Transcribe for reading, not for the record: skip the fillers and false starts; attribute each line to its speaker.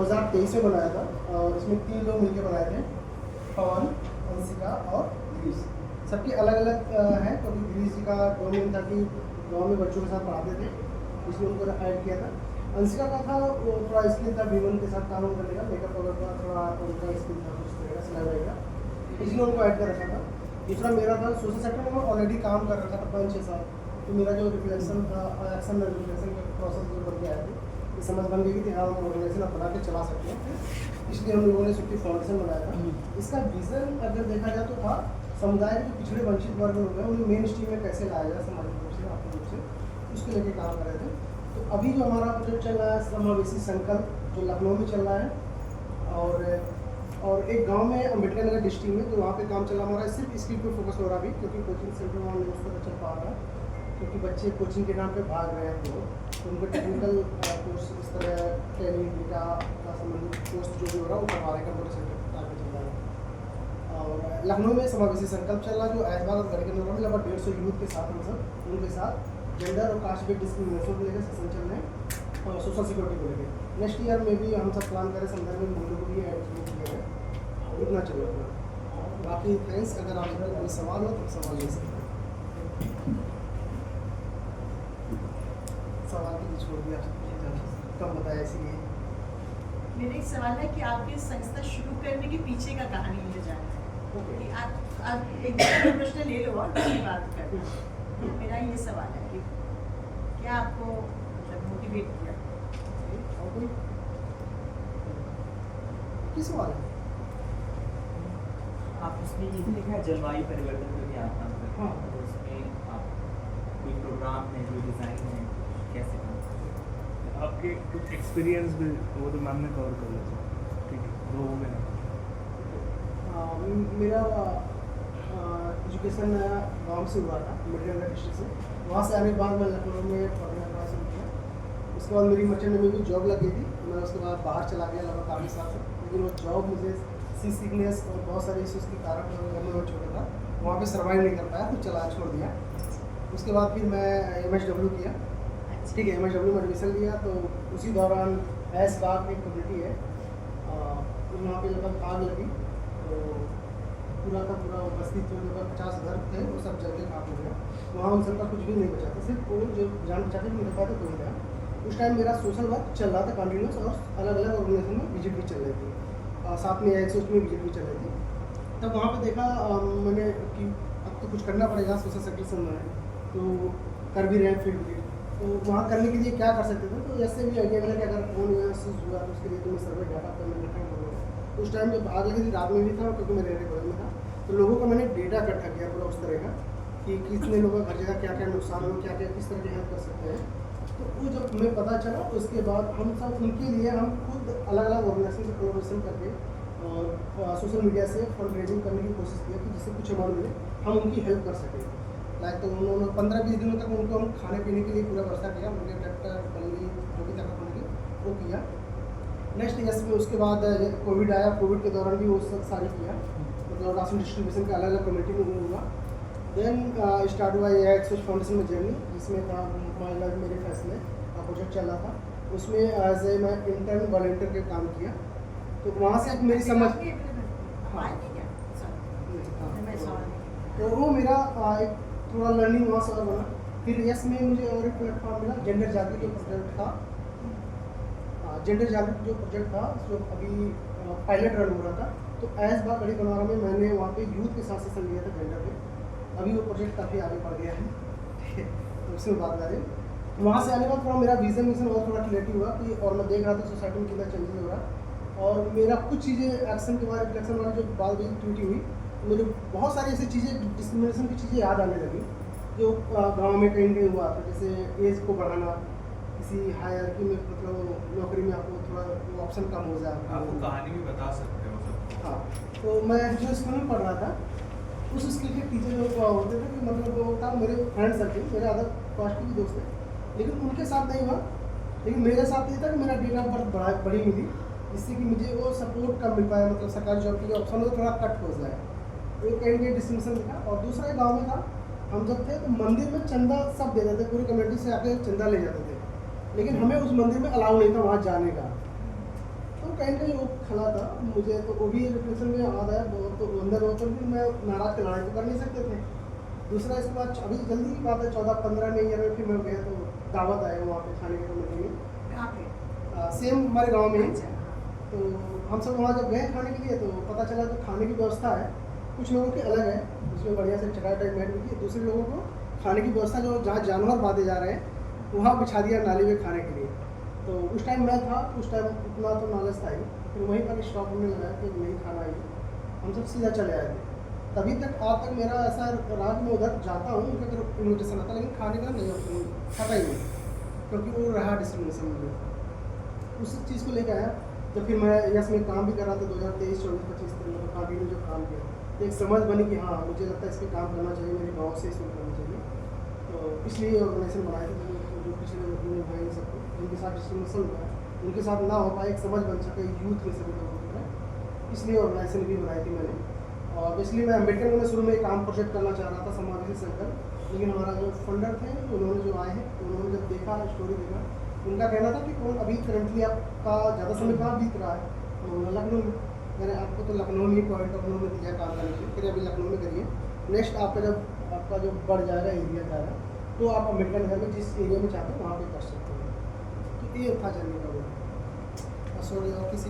Speaker 1: 2023 में बनाया था और इसमें 3 लोग मिलकर बनाए थे, पवन, अंशिका और गिरीश। सबकी अलग अलग है, क्योंकि गिरीश जी का डोमेन था कि गांव में बच्चों के साथ पढ़ाते थे, इसलिए उनको ऐड किया था। अंशिका का था वो थोड़ा स्किल था वीवन के साथ काम करने का, मेकअप वगैरह का थोड़ा उनका स्किल था, उस तरह का सिलाई का, इसलिए उनको ऐड कर रखा था। दूसरा मेरा था सोशल सेक्टर में मैं ऑलरेडी काम कर रखा था 5-6 साल, तो मेरा जो रिफ्लेक्शन था एक्शन और रिफ्लेक्शन का प्रोसेस जो बन के आया था, ये समझ बन गई थी हाँ हम ऑर्गेनाइजेशन आप बना के चला सकते हैं, इसलिए हम लोगों ने सुट्टी फाउंडेशन बनाया था। इसका विजन अगर देखा जाए तो था समुदाय के पिछड़े वंचित वर्ग लोग हैं उन्हें मेन स्ट्रीम में कैसे लाया जाए सामाजिक रूप से, आर्थिक रूप से, उसके लेके काम कर रहे थे। तो अभी जो हमारा प्रोजेक्ट चल रहा है समावेशी संकल्प, जो लखनऊ में चल रहा है, और एक गांव में अम्बेडकर नगर डिस्ट्रिक्ट में, तो वहाँ पे काम चल रहा हमारा, सिर्फ स्किल पे फोकस हो रहा अभी, क्योंकि कोचिंग सेंटर वहाँ नहीं उस तरह चल पा रहा है, क्योंकि बच्चे कोचिंग के नाम पे भाग रहे हैं, तो उनको टेक्निकल कोर्स इस तरह ट्रेनिंग डेटा का संबंधित कोर्स जो भी हो रहा है वो करवा रहे हैं कंप्यूटर सेंटर टारगेट चल रहा है। और लखनऊ में समावेशी संकल्प चल रहा है, जो ऐतबार और गढ़ के नगर में लगभग 150 यूथ के साथ हम सब उनके साथ जेंडर और कास्ट बेस्ड डिस्क्रिमिनेशन को लेकर सेशन चल रहे हैं और सोशल सिक्योरिटी को लेकर। नेक्स्ट ईयर में भी हम सब प्लान करें संदर्भ में मूल्यों को भी ऐड किया है, इतना चल रहा है। बाकी थैंक्स, अगर आप कोई सवाल हो तो सवाल ले सकते हैं। सवाल की छोड़ दिया, कम बताया इसलिए।
Speaker 2: मेरा एक सवाल है कि आपकी संस्था शुरू करने के पीछे का कहानी मुझे जानना है।
Speaker 1: ओके,
Speaker 2: आप एक प्रश्न ले लो और उसकी बात करना। मेरा ये सवाल है कि क्या आपको मतलब मोटिवेट किया?
Speaker 1: और कोई किस सवाल है?
Speaker 3: आप उसमें ये भी लिखा है जलवायु परिवर्तन पे भी आप काम करते हैं,
Speaker 1: हाँ।
Speaker 3: तो उसमें आप कोई प्रोग्राम है, कोई डिज़ाइन है, कैसे काम करते हैं?
Speaker 4: आपके कुछ एक्सपीरियंस भी वो तो मैम ने कवर कर लिया, ठीक है, वो हो गया।
Speaker 1: मेरा एजुकेशन गांव से हुआ था, अम्बेडकर डिस्ट्रिक्ट से। वहाँ से आने के बाद मैं लखनऊ में पढ़ना का शुरू किया। उसके बाद मेरी मर्चेंट नेवी की जॉब लग गई थी, मैं उसके बाद बाहर चला गया लगभग काफ़ी साल से, लेकिन वो जॉब मुझे सी सिकनेस और बहुत सारे इश्यूज़ के कारण मैं छोटा था, वहाँ पे सर्वाइव नहीं कर पाया, तो चला छोड़ दिया। उसके बाद फिर मैं MSW किया, ठीक है, MSW में एडमिशन लिया, तो उसी दौरान ऐस बाग एक कम्युनिटी है, वहाँ पे लगभग आग लगी, तो पूरा का पूरा बस्ती जो लगभग 50 घर थे वो सब जल के खाक हो गया। वहाँ उन सबका कुछ भी नहीं बचा था, सिर्फ वो जो जान बचाते नहीं पाए थे तो गया। उस टाइम मेरा सोशल वर्क चल रहा था कंटिन्यूस, और अलग अलग ऑर्गेनाइजेशन में विजिट भी चल रही थी, साथ में एक्सोस में विजिट भी चल रही थी। तब वहाँ पे देखा मैंने कि अब तो कुछ करना पड़ेगा सोशल सेक्टर से में, तो कर भी रहे हैं फील्ड विजिट, तो वहाँ करने के लिए क्या कर सकते थे, तो ऐसे भी आइडिया मिला कि अगर फोन या चीज़ हुआ तो उसके लिए तुम्हें सर्वे डाटा पर मैंने रखा होगा। उस टाइम जब आग लगी थी रात में भी था, क्योंकि मैं रहने बगल में था, तो लोगों का मैंने डेटा इकट्ठा किया पूरा उस तरह का कि कितने लोगों का हर जगह क्या क्या नुकसान हो, क्या क्या किस तरह की हेल्प कर सकते हैं। तो वो जब हमें पता चला, उसके बाद हम सब उनके लिए हम खुद अलग अलग ऑर्गेनाइजेशन से कोलैबोरेशन करके और सोशल मीडिया से फंड रेजिंग करने की कोशिश किया कि जिससे कुछ अमाउंट मिले हम उनकी हेल्प कर सकें। लाइक तो उन्होंने 15-20 दिनों तक उनको हम खाने पीने के लिए पूरा व्यवस्था किया, उनके ट्रैक्टर पल्ली जो भी तक उनकी वो किया। नेक्स्ट ईयर में उसके बाद कोविड आया, कोविड के दौरान भी वो सब सारी किया, मतलब राशन डिस्ट्रीब्यूशन का अलग अलग कमेटी में हुआ। देन स्टार्ट हुआ ये एक्सोस फाउंडेशन में जर्नी, जिसमें था माय लाइफ मेरे फैसले का प्रोजेक्ट चल रहा था। उसमें एज ए मैं इंटर्न वॉलंटियर के काम किया, तो वहाँ से मेरी समझ तो वो मेरा एक थोड़ा लर्निंग वहाँ से और बना। फिर यस में मुझे और एक प्लेटफॉर्म मिला, जेंडर जागृति जो प्रोजेक्ट था, जेंडर जागृति जो प्रोजेक्ट था जो अभी पायलट रन हो रहा था, तो एज बार बड़ी बनवारा में मैंने वहाँ पे यूथ के साथ सेशन लिया था जेंडर पे। अभी वो प्रोजेक्ट काफ़ी आगे बढ़ गया है, ठीक है, तो उसमें बात करें। वहाँ से आने के बाद थोड़ा मेरा विजन और थोड़ा क्लियरिटी हुआ कि, और मैं देख रहा था सोसाइटी में कितना चेंजेस हो रहा, और मेरा कुछ चीज़ें एक्शन के बाद रिफ्लेक्शन वाली जो बात भी ट्वीटी हुई, मुझे बहुत सारी ऐसी चीज़ें डिस्क्रिमिनेशन की चीज़ें याद आने लगी जो गांव में कहीं कहीं हुआ था, जैसे एज को बढ़ाना, किसी हायरार्की में मतलब नौकरी में आपको थोड़ा वो ऑप्शन कम हो जाए।
Speaker 5: आप वो कहानी भी बता सकते हो सर?
Speaker 1: हाँ, तो मैं जो स्कूल में पढ़ रहा था उस स्किल के टीचर जो होते थे कि मतलब वो था मेरे फ्रेंड सर्किल, मेरे अदर कास्ट के भी दोस्त थे, लेकिन उनके साथ नहीं हुआ। लेकिन मेरे साथ ये था कि मेरा डेट ऑफ बर्थ बड़ी मिली, जिससे कि मुझे वो सपोर्ट कम मिल पाया, मतलब सरकारी जॉब के ऑप्शन वो थोड़ा कट हो जाए, वो कहीं कहीं डिस्टिंक्शन था। और दूसरा गाँव में था, हम जब थे तो मंदिर में चंदा सब देते थे, पूरी कमेटी से आके चंदा ले जाते थे, लेकिन हमें उस मंदिर में अलाउ नहीं था वहाँ जाने का। तो कहीं ना कहीं वो खला था मुझे, तो वो भी रिफ्लेक्शन में याद आया बहुत, तो अंदर होकर भी मैं नाराज के लड़ाई तो कर नहीं सकते थे। दूसरा इसके बाद अभी जल्दी की बात है 14-15 में ईयर में फिर मैं गया तो दावत आया वहाँ पे खाने के कमेटी में,
Speaker 2: कहाँ पे?
Speaker 1: सेम हमारे गांव में ही।
Speaker 2: अच्छा,
Speaker 1: तो हम सब वहाँ जब गए खाने के लिए तो पता चला जो खाने की व्यवस्था है कुछ लोगों की अलग है, उसमें बढ़िया से चटाई टाइप मैट भी की, दूसरे लोगों को खाने की व्यवस्था जो जहाँ जानवर बांधे जा रहे हैं वहाँ बिछा दिया नाली में खाने के लिए। तो उस टाइम मैं था, उस टाइम उतना तो नॉलेज था ही, फिर वहीं पर स्टॉप होने लगा कि नहीं खाना ही, हम सब सीधा चले आए थे। तभी तक आज तक मेरा ऐसा रहा कि मैं उधर जाता हूँ उनका अगर इन्विटेशन आता, लेकिन खाने का नहीं ऑप्शन खाता ही नहीं, क्योंकि वो रहा डिस्क्रिमिनेशन मुझे उस चीज़ को लेकर आया। तो फिर मैं यस में काम भी कर रहा था 2023, 24, 25 मतलब कंटिन्यू जो काम किया, तो एक समझ बनी कि हाँ मुझे लगता है इस पर काम करना चाहिए, मेरे गाँव से शुरू करना चाहिए। तो इसलिए ऑर्गेनाइजेशन बनाई थी जो पिछले अपने भाई सबको जिनके साथ डिस्क्रिमिनेशन हुआ है उनके साथ ना हो पाए, एक समझ बन सके यूथ में सभी लोगों की तरह, इसलिए ऑर्गेनाइजेशन भी बनाई थी मैंने। और इसलिए मैं अम्बेडकर में शुरू में एक काम प्रोजेक्ट करना चाह रहा था समावेशी संकल्प, लेकिन हमारा जो फंडर थे उन्होंने जो आए हैं उन्होंने जब देखा स्टोरी देखा, उनका कहना था कि कौन अभी करंटली आपका ज़्यादा समय कहाँ बीत रहा है, तो लखनऊ में। मैंने आपको तो लखनऊ में ही पॉइंट ऑफ व्यू में दिया काम करने के लिए, फिर अभी लखनऊ में करिए, नेक्स्ट आपका जो बढ़ जाएगा एरिया जाएगा तो आप अम्बेडकर नगर में जिस एरिया में चाहते हो वहाँ पे कर सकते हो। तो ये था जर्नी का वो। सॉरी और किसी